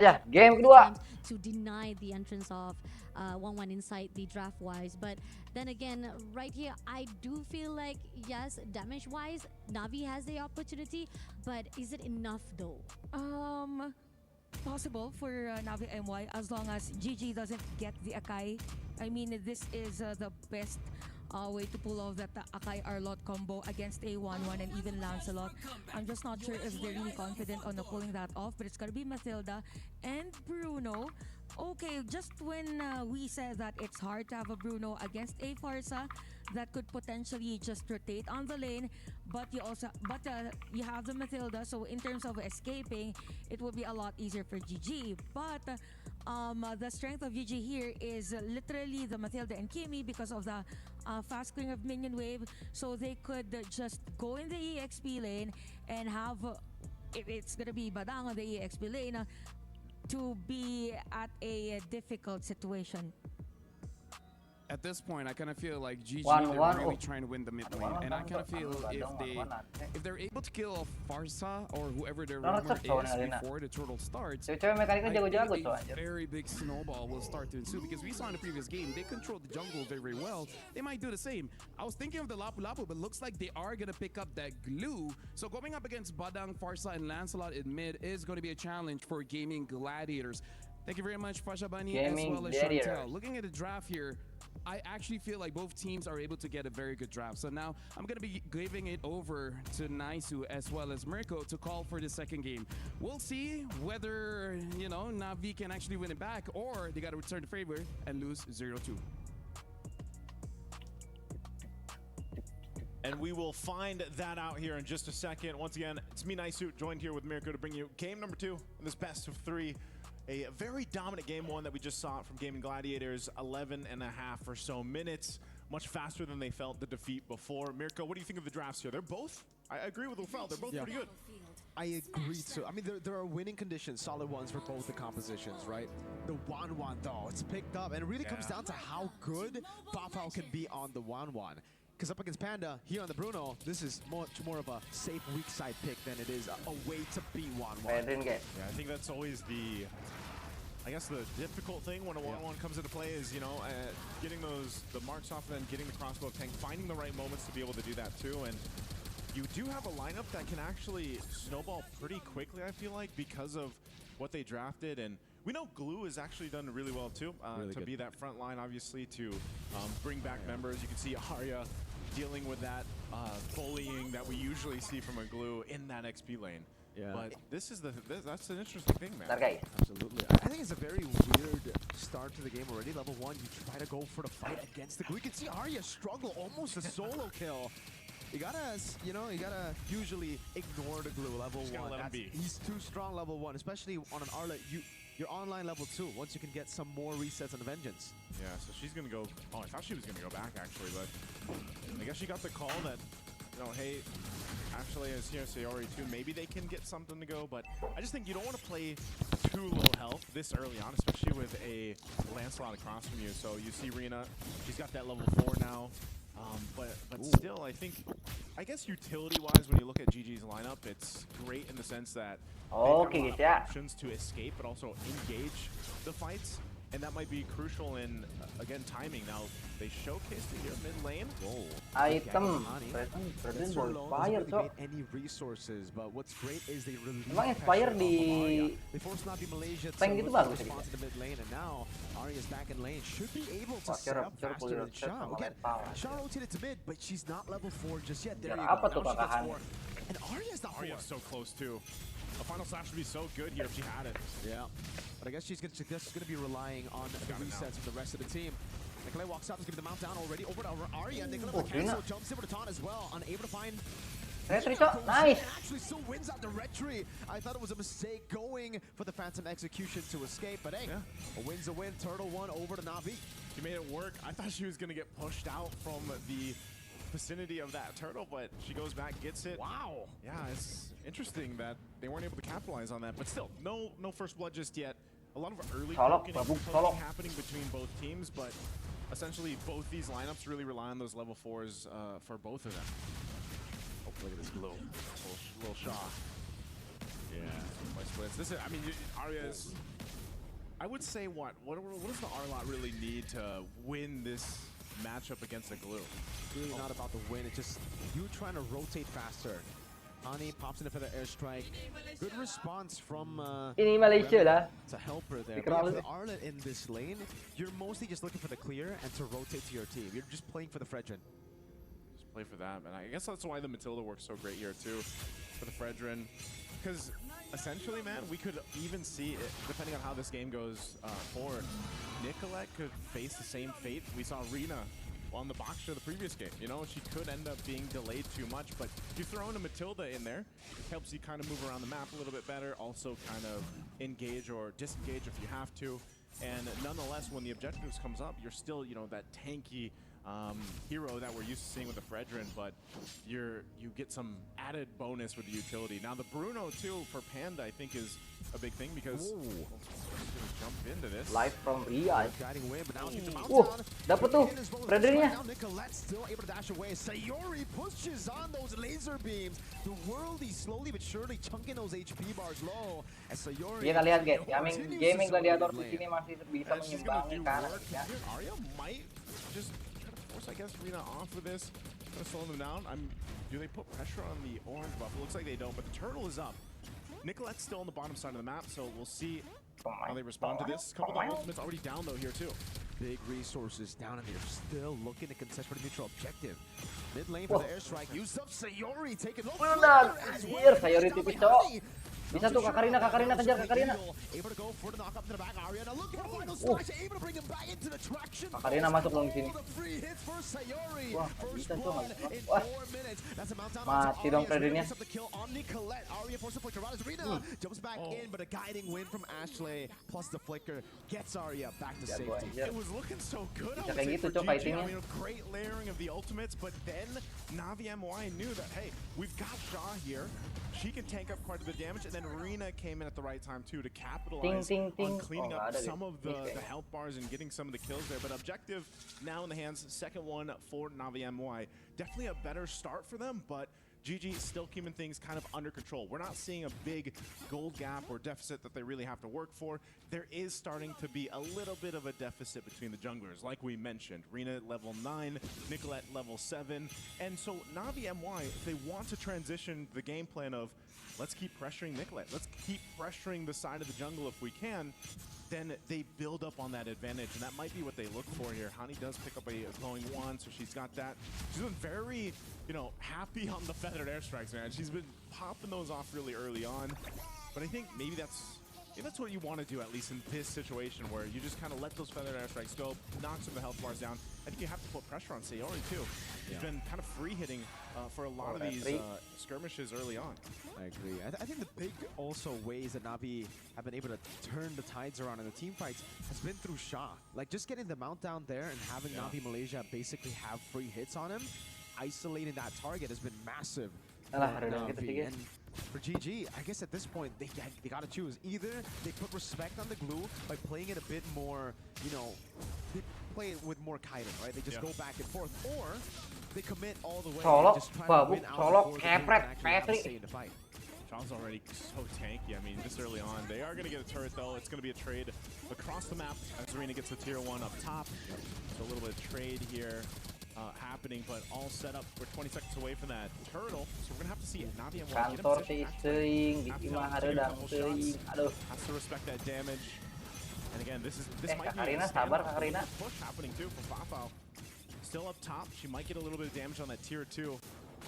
Ya, game kedua. attempt to deny the entrance of 1-1 inside the draft wise. But then again, right here, I do feel like, yes, damage wise, Navi has the opportunity, but is it enough though? Possible for Navi MY as long as GG doesn't get the Akai. I mean, this is the best way to pull off that Akai Arlot combo against a 1-1 and even Lancelot. I'm just not sure if they're really confident on pulling that off, but it's gonna be Mathilda and Bruno. Okay, just when we said that it's hard to have a Bruno against a Farsa that could potentially just rotate on the lane, but you have the Mathilda, so in terms of escaping, it would be a lot easier for GG. But the strength of GG here is literally the Mathilda and Kimi because of the fast clearing of minion wave, so they could just go in the EXP lane and have, if it's gonna be Badang on the EXP lane, to be at a difficult situation. At this point, I kind of feel like GG, 1-1. they're really trying to win the mid lane, 1-1 and I kind of feel if they're able to kill Farsa or whoever their rumor is before the turtle starts, Cewek-cewek mekaniknya I jago-jago think tuh a anjir. very big snowball will start to ensue because we saw in the previous game they controlled the jungle very, very well. They might do the same. I was thinking of the Lapu Lapu, but looks like they are gonna pick up that glue. So going up against Badang, Farsa, and Lancelot in mid is going to be a challenge for GAIMIN Gladiators. Thank you very much, Fasha Bani, as GAIMIN well as Gladiators. Chantel. Looking at the draft here, I actually feel like both teams are able to get a very good draft. So now I'm going to be giving it over to Naisu as well as Mirko to call for the second game. We'll see whether, Navi can actually win it back or they got to return the favor and lose 0-2. And we will find that out here in just a second. Once again, it's me, Naisu, joined here with Mirko to bring you game number 2 in this best of 3. A very dominant game 1 that we just saw from GAIMIN Gladiators, 11 and a half or so minutes, much faster than they felt the defeat before. Mirko, what do you think of the drafts here? They're both, I agree with Ufel, they're both pretty good. I agree too. I mean, there are winning conditions, solid ones for both the compositions, right? The 1-1 though, it's picked up, and it really comes down to how good Bafao can be on the 1-1. Because up against Panda, here on the Bruno, this is much more of a safe weak side pick than it is a way to beat 1-1. Yeah, I think that's always the difficult thing when a 1-1 comes into play is, getting the marks off and then getting the crossbow tank, finding the right moments to be able to do that too. And you do have a lineup that can actually snowball pretty quickly, I feel like, because of what they drafted. And we know Glue has actually done really well too, to be that front line, obviously, to bring back members. You can see Arya dealing with that bullying that we usually see from a Glue in that XP lane. Yeah. But that's an interesting thing, man. Absolutely. I think it's a very weird start to the game already. Level 1, you try to go for the fight against the Glue. You can see Arya struggle, almost a solo kill. You gotta usually ignore the Glue level 1. He's too strong level 1, especially on an Arla. You're online level 2 once you can get some more resets on the Vengeance. Yeah, so she's gonna go. Oh, I thought she was gonna go back actually, but I guess she got the call that, hey, actually as here Sayori too, maybe they can get something to go, but I just think you don't want to play too low health this early on, especially with a Lancelot across from you. So you see Rena, she's got that level 4 now. But still, I guess utility-wise, when you look at GG's lineup, it's great in the sense that they have a lot of options to escape, but also engage the fights, and that might be crucial in, again, timing. Now, they showcased it here mid lane. Item, fire cok. Any resources, but what's great is they release. Emang Inspire di tank gitu bagus ya? To the mid lane, and now Arya's back in lane, should be able to set up faster than Shao. Again, Shao rotated to mid, but she's not level 4 just yet. There you go. Apa tuh kakahan? And Arya's not 4. Arya's so close too. A final slash would be so good here if she had it. Yeah, but I guess she's gonna be relying on the resets from the rest of the team. Nikolai walks out, is giving the mount down already over to Arya. Nikolai cancel, jumps over to Ton as well, unable to find. Retry, cok. Nice. Actually still wins out the retry. I thought it was a mistake going for the Phantom Execution to escape, but hey, a win's a win. Turtle 1 over to Navi. She made it work. I thought she was gonna get pushed out from the vicinity of that turtle, but she goes back, gets it. Wow. Yeah, it's interesting that they weren't able to capitalize on that, but still, no first blood just yet. A lot of early poking happening between both teams, but essentially both these lineups really rely on those level 4s for both of them. Oh, look at this glow. Little shot. Yeah, my splits. This is, I mean, Arya is. I would say what does the Arlot really need to win this matchup against the Glue? It's really not about the win. It's just you trying to rotate faster. Ani pops in for the airstrike. Good response from Ini Malaysia lah. to help her there. Because But for the Arlet in this lane, you're mostly just looking for the clear and to rotate to your team. You're just playing for the Fredrin. Just play for that, and I guess that's why the Matilda works so great here too, for the Fredrin. Because essentially, man, we could even see, depending on how this game goes forward, Nicolette could face the same fate we saw Rina on the box show the previous game. You know, she could end up being delayed too much, but if you throw in a Matilda in there, it helps you kind of move around the map a little bit better, also kind of engage or disengage if you have to. And nonetheless, when the objectives comes up, you're still, you know, that tanky hero that we're used to seeing with the Fredrin, but you get some added bonus with the utility. Now the Bruno too for Panda I think is a big thing because jump into this. Live from Riyadh. Guiding away, but now he gets the mount down. Dapat tuh Fredrinnya. Now Nicolette's still able to dash away. Sayori pushes on those laser beams. The Worldie slowly but surely chunking those HP bars low. As Sayori Iya kalian guys, gaming gladiator di lane. sini masih bisa And she's gonna mengimbangi do kanan work. ya. Here, Arya might just try to force, I guess, Rina off with this. Gonna slow them down. Do they put pressure on the orange buff? It looks like they don't, but the turtle is up. Nicolette's still on the bottom side of the map, so we'll see how they respond to this. Couple of ultimates already down though here too. Big resources down, and they're still looking to contest for the neutral objective. Mid lane for the airstrike. Use up Sayori taking over. Benar, anjir, Sayori tipis cowok. Bisa tuh Kakarina kejar Kakarina. Able to go for the knock up to the back. Arya now looking for final slash, able to bring him back into the traction. Kakarina masuk dong di sini. Free hits for Sayori. Wah, First bisa tuh. blood in Wah. 4 minutes. That's a mount down. Mati dong Fredrinnya. The kill on Nicolette. Arya forces for Gerardus. Rina jumps back in, but a guiding win from Ashley plus the flicker gets Arya back to Jago safety. anjir. It was looking so good. I Bisa would kayak say, gitu for cok GG. fightingnya. I mean, a great layering of the ultimates, but then Navi MWI knew that, hey, we've got Shaw here. She can tank up quite a bit of damage, and then Rina came in at the right time too to capitalize Ting, ting, on ting. cleaning Oh, up ada some deh. of the health bars and getting some of the kills there. But objective now in the hands, second one for Navi MWI. Definitely a better start for them, but GG still keeping things kind of under control. We're not seeing a big gold gap or deficit that they really have to work for. There is starting to be a little bit of a deficit between the junglers, like we mentioned. Rina level 9, Nicolette level 7. And so Navi MY, if they want to transition the game plan of let's keep pressuring Nicolette, let's keep pressuring the side of the jungle if we can, then they build up on that advantage, and that might be what they look for here. Hani does pick up a glowing wand, so she's got that. She's been very, you know, happy on the feathered airstrikes, man. She's been popping those off really early on, but I think maybe that's what you want to do, at least in this situation, where you just kind of let those feathered airstrikes go, knock some of the health bars down. I think you have to put pressure on Sayori too. She's been kind of free hitting for a lot of these skirmishes early on. I agree. I think the big also ways that Navi have been able to turn the tides around in the team fights has been through Shah. Like just getting the mount down there and having Navi Malaysia basically have free hits on him, isolating that target has been massive. Navi. And for GG, I guess at this point they gotta choose. Either they put respect on the glue by playing it a bit more, you know, they play it with more kiting, right? They just go back and forth, or they commit all the way and just try to win out before the game can actually have a say in the fight. Child's already so tanky. I mean, this early on. They are going to get a turret, though. It's going to be a trade across the map as Arena gets the tier 1 up top. So a little bit of trade here happening, but all set up. We're 20 seconds away from that turtle. So we're going to have to see Navi and Kantor teuing, di mah hadeuh teuing. Aduh. Has to respect that damage. And again, this might be Kakarina, sabar Kakarina. push happening too from Fafao. Still up top. She might get a little bit of damage on that tier 2.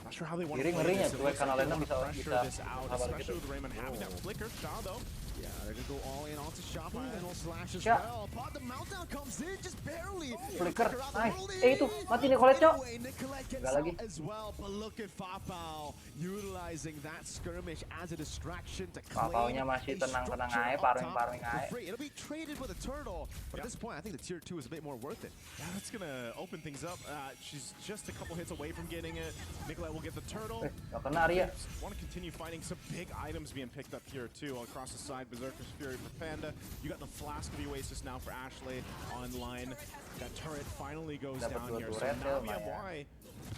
Not sure how they want to play this. It looks like they want to pressure this out, especially with Raymond having that flicker. Shaw, though. Yeah, they're going to go all in onto Shah, final slash as Shot. well. But the meltdown comes in just barely. Flicker, nice. Itu, mati Nicolette, Cok. Nicolette gets Enggak lagi. out as well, but look at Fafao utilizing that skirmish as a distraction to claim Fafao-nya masih a tenang-tenang structure aja, up farming-farming top for aja. free. It'll be traded with a turtle, but at this point, I think the tier 2 is a bit more worth it. Yeah, that's going to open things up. She's just a couple hits away from getting it. Nicolette will get the turtle. Gak kena Arya. Want to continue fighting some big items being picked up here too across the side. Berserker's Fury for Panda. You got the Flask of the Oasis now for Ashley online. That turret finally goes Dapat down dua here. So turret, Navi lumayan. MY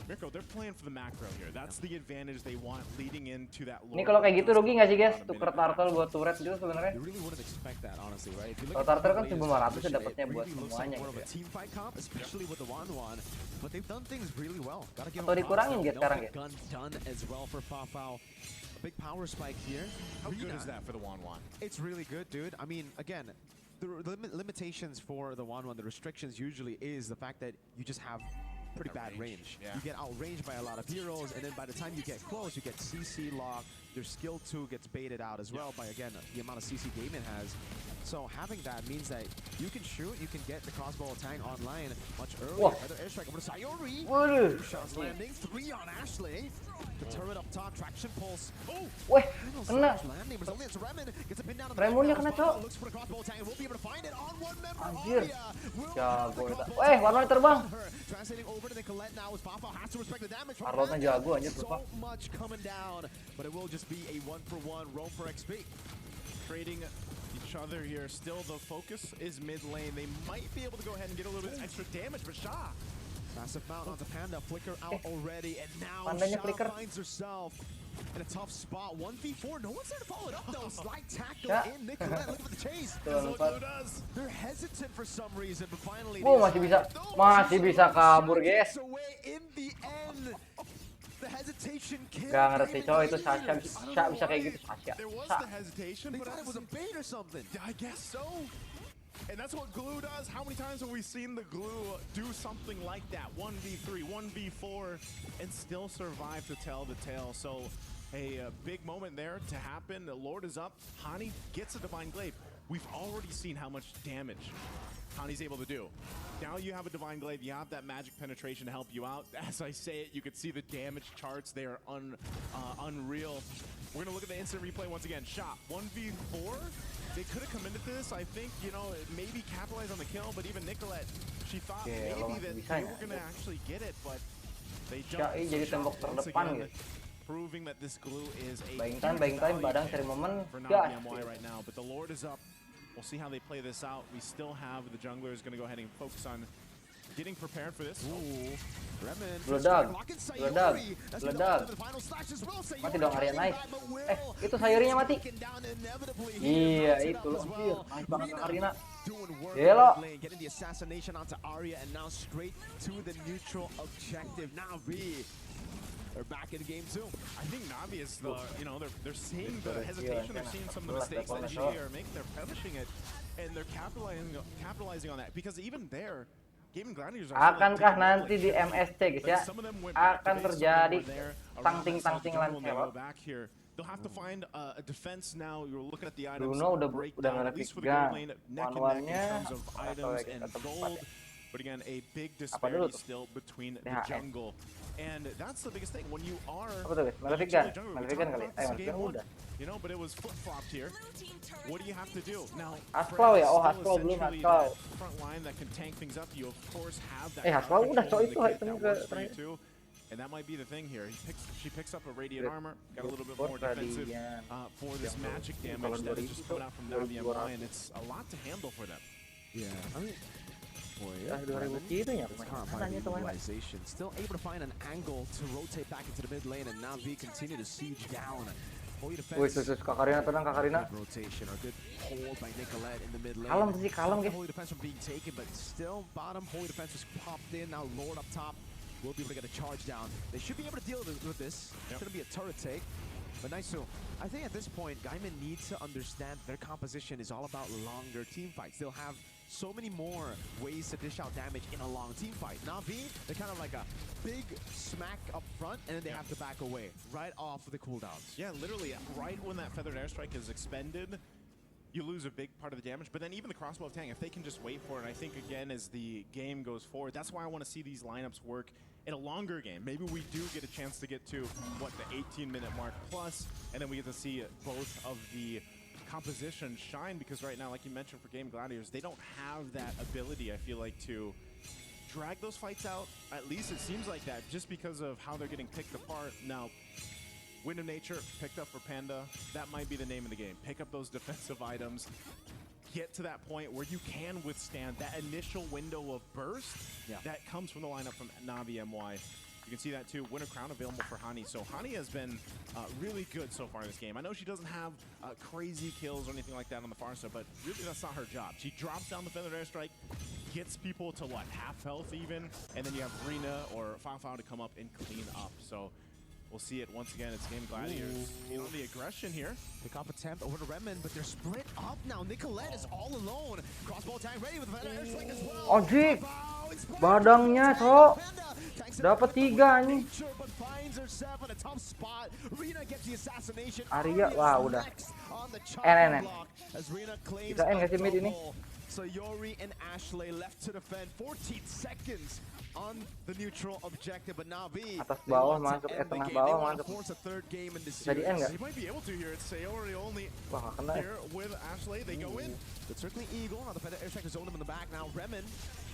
Mirko, they're playing for the macro here. That's the advantage they want leading into that. Ini kalau kayak gitu rugi nggak sih guys? Tuker turtle buat turret gitu sebenarnya. You really wouldn't expect that, honestly, right? If you Kalau look at turtle kan the latest 1.500 composition, dapatnya it buat really looks semuanya like more of gitu a ya. team fight comp, especially with the 1-1. But they've done things really well. Gotta give Atau them dikurangin props. gitu sekarang No ya. gun done as well for Fafao. A big power spike here. How good Rina, is that for the 1-1? It's really good, dude. I mean, again, the limitations for the 1-1, the restrictions usually is the fact that you just have pretty bad range. Yeah. You get outranged by a lot of heroes, and then by the time you get close, you get CC locked. Your skill 2 gets baited out as well by, again, the amount of CC GAIMIN has. So having that means that you can shoot, you can get the crossbow attack online much earlier. Wah. Another airstrike over to Sayori. Waduh. 2 shots landing, 3 on Ashley. The turret up top, traction pulse. Oh! Weh, Final kena. slash landing, but only it's Remen. Gets a pin down on the Remonnya back. kena, Cok. Looks for the crossbow attack and won't be able to find it on one member. Anjir. Arya will Jago find the eta. crossbow Weh, attack warna terbang. on her. Translating over to Nicolette now as Fafao has to respect the damage from Arlotnya Remen. jago anjir So terbang. much coming down, but it will just be a 1-for-1 roam for XP. Trading each other here. Still, the focus is mid lane. They might be able to go ahead and get a little bit extra damage, but Sha. Massive mount onto Panda, flicker out already, and now Pandanya Sha flicker. finds herself in a tough spot. 1v4, no one's there to follow it up though. Slide tackle Sha. in, Nicolette looking for the chase. Tuh, empat. They're hesitant for some reason, but finally Masih bisa kabur guys. away in the end. The hesitation killed Gak ngerti Gaimin cowok itu Gaimin. Sasha bisa kayak gitu Sasha. There was Sa. the hesitation, They but thought it was a bait or something. I guess so. And that's what glue does. How many times have we seen the glue do something like that? 1v3, 1v4, and still survive to tell the tale. So a big moment there to happen. The Lord is up. Hani gets a Divine Glaive. We've already seen how much damage Hani's able to do. Now you have a Divine Glaive, you have that magic penetration to help you out. As I say it, you can see the damage charts. They are unreal. We're gonna look at the instant replay once again. Shot 1v4. They could have come into this, I think, you know, maybe capitalize on the kill, but even Nicolette, she thought Yeah, maybe well, that bisa they ya. were gonna actually get it, but they Shai jumped. jadi So tembok Shot, once terdepan again, gitu. proving that this glue is a Buying huge time, value Badang cari momen. for Gas. NAVI MWI right now, but the Lord is up. We'll see how they play this out. We still have the junglers going to go ahead and focus on getting prepared for this. Ooh, Remen. Meledak, Lock in Sayori. meledak, That's meledak. the final slash as well. Sayori Mati dong Arya, coming nice. back, but will Itu Sayorinya mati. taken down inevitably. Iya He itu, melts it up as anjir. well. Nice banget Rina Karina. doing work Gelo. in mid lane, getting the assassination onto Arya, and now straight to the neutral objective. NAVI, they're back in game 2. I think Navi is the, you know, they're seeing the Betul, hesitation, iya, they're seeing some of the betul, mistakes that betul. GA are making, they're punishing it, and they're capitalizing on that. Because even there, GAIMIN Gladiators are Akankah nanti di MSC guys ya? Akan terjadi tangting-tangting Lancelot. They'll have to find a defense now. You're looking at the items. Bruno udah breakdown, at ngerti least for the gang. gold lane, neck and neck in One-one-nya terms of atau items kita and tempat gold. ya? But again, a big dulu disparity tuh? still between the THS. jungle. And that's the biggest thing. When you are Apa tuh guys? Malefic utility Gun? jungle, we Malefic talked Gun kali? about this Malefic game Gun one, udah. you know, but it was flip-flopped here. What do you have to do? Now, Haskell ya? Oh, Fred's Haskell still belum, essentially Haskell. that front line that can tank things up. You, of course, have that Haskell crowd udah, control cowok in itu the kit item that ke works for you terakhir. too. And that might be the thing here. She picks up a radiant Good. armor, got a little bit Good more defensive Radiant. for this magic Kalau damage that is 2000 just coming out from Navi tuh, MWI, and it's a lot to handle for them. Yeah, I mean, boy, Ah, 2000 gitu ya. It's caught by Tanya the tuh Mas. utilization. Still able to find an angle to rotate back into the mid lane, and NAVI continue to siege down. Holy Wih, defense. sus Kak Karina tenang Kak Karina. Good rotation or good hold by Nicolette in the mid lane. Kalem sih, kalem Stop the guys. Holy defense from being taken, but still bottom Holy defense was popped in. Now Lord up top will be able to get a charge down. They should be able to deal with this. It's gonna be a turret take. But nice too. I think at this point, GAIMIN needs to understand their composition is all about longer team fights. They'll have so many more ways to dish out damage in a long team fight. NAVI, they're kind of like a big smack up front, and then they have to back away right off of the cooldowns. Yeah, literally, right when that Feathered Airstrike is expended, you lose a big part of the damage. But then even the Crossbow of Tang, if they can just wait for it, and I think, again, as the game goes forward, that's why I want to see these lineups work in a longer game. Maybe we do get a chance to get to, what, the 18-minute mark plus, and then we get to see both of the composition shine, because right now, like you mentioned for GAIMIN Gladiators, they don't have that ability, I feel like, to drag those fights out. At least it seems like that, just because of how they're getting picked apart. Now, Wind of Nature picked up for Panda. That might be the name of the game. Pick up those defensive items. Get to that point where you can withstand that initial window of burst that comes from the lineup from NAVI MY. You can see that too. Winter Crown available for Hani. So Hani has been really good so far in this game. I know she doesn't have crazy kills or anything like that on the Farsa, but really that's not her job. She drops down the Feathered Airstrike, gets people to what, half health even, and then you have Rina or Fafao to come up and clean up. So we'll see it once again. It's Game Gladiators. You know, the aggression here. Pick off attempt over to Redmond, but they're split up now. Nicolette is all alone. Crossbow tank ready with the Feather Airstrike as well. Ojik, badangnya cok, dapat 3 nih. Arya, wah udah. N. Kita N kasih mid ini. So Yori and Ashley left to defend 14 seconds on the neutral objective, but Navi Atas bawah masuk, tengah bawah masuk. force a third game in this Bisa di N nggak? They might be able to here. It's Sayori only Wah nggak kena ya. here with Ashley. They go in. But certainly Eagle, now the Feather Airstrike is zone him in the back now. Remen,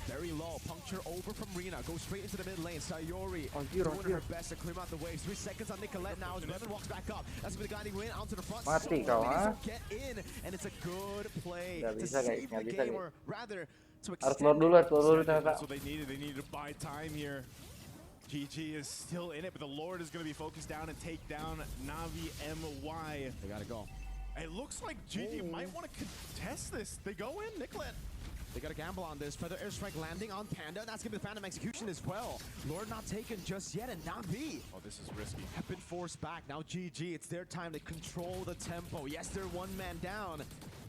very low, puncture over from Rina, goes straight into the mid lane. Sayori doing her best to clear out the waves. 3 seconds on Nicolette now as Remen walks back up. That's the guiding win out to the front. Mati kau, ha? Get in, and it's a good play Nggak to bisa, guys, save nggak the bisa, game, guys. or rather to Harus extend keluar dulu ternyata. That's what they needed. They needed to buy time here. GG is still in it, but the Lord is going to be focused down and take down Navi MY. They gotta go. It looks like GG might want to contest this. They go in, Nicolette. They got to gamble on this. Feather Airstrike landing on Panda. That's going to be the Phantom execution as well. Lord not taken just yet, and Navi Oh, this is risky. have been forced back. Now GG, it's their time to control the tempo. Yes, they're 1 man down,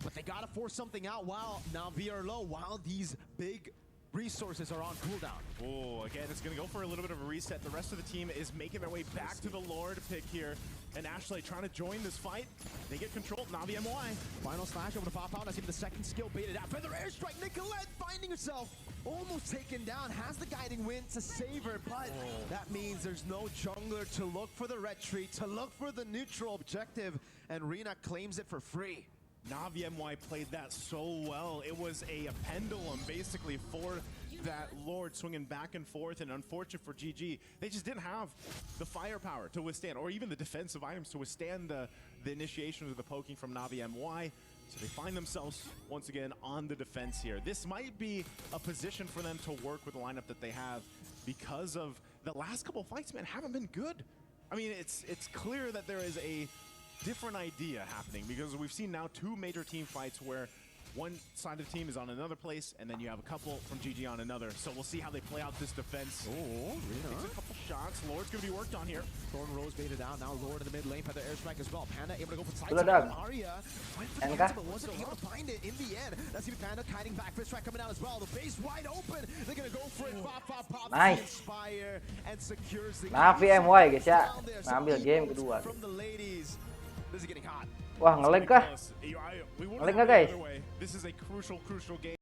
but they got to force something out while Navi are low, while these big resources are on cooldown. Oh, again, it's going to go for a little bit of a reset. The rest of the team is making their way back to the Lord pick here. And Ashley trying to join this fight. They get control. Navi MWI. Final slash over to Fafao. That's even the second skill baited out. Feather Airstrike. Nicolette finding herself almost taken down. Has the guiding win to save her, but that means there's no jungler to look for the retreat, to look for the neutral objective, and Rina claims it for free. Navi MY played that so well. It was a pendulum basically for that Lord swinging back and forth, and unfortunate for GG, they just didn't have the firepower to withstand, or even the defensive items to withstand the initiations of the poking from Navi MY. So they find themselves once again on the defense here. This might be a position for them to work with the lineup that they have, because of the last couple fights, man, haven't been good. I mean, it's clear that there is a different idea happening, because we've seen now 2 major team fights where one side of the team is on another place, and then you have a couple from GG on another. So we'll see how they play out this defense. Oh, Takes a couple shots. Lord's going to be worked on here. Thorn Rose baited out. Now Lord in the mid lane. Feather Airstrike as well. Panda able to go for side. Geladak. Arya went for the NK. answer, but wasn't able to find it in the end. That's even Panda kiting back. Fist strike coming out as well. The base wide open. They're going to go for it. Pop. Nice. Inspire and secures the Navi MY guys ya, ngambil game kedua. from the ladies. This is getting hot. Wah ngelag kah? We wouldn't Ngelag have nggak, it guys? either way. This is a crucial game.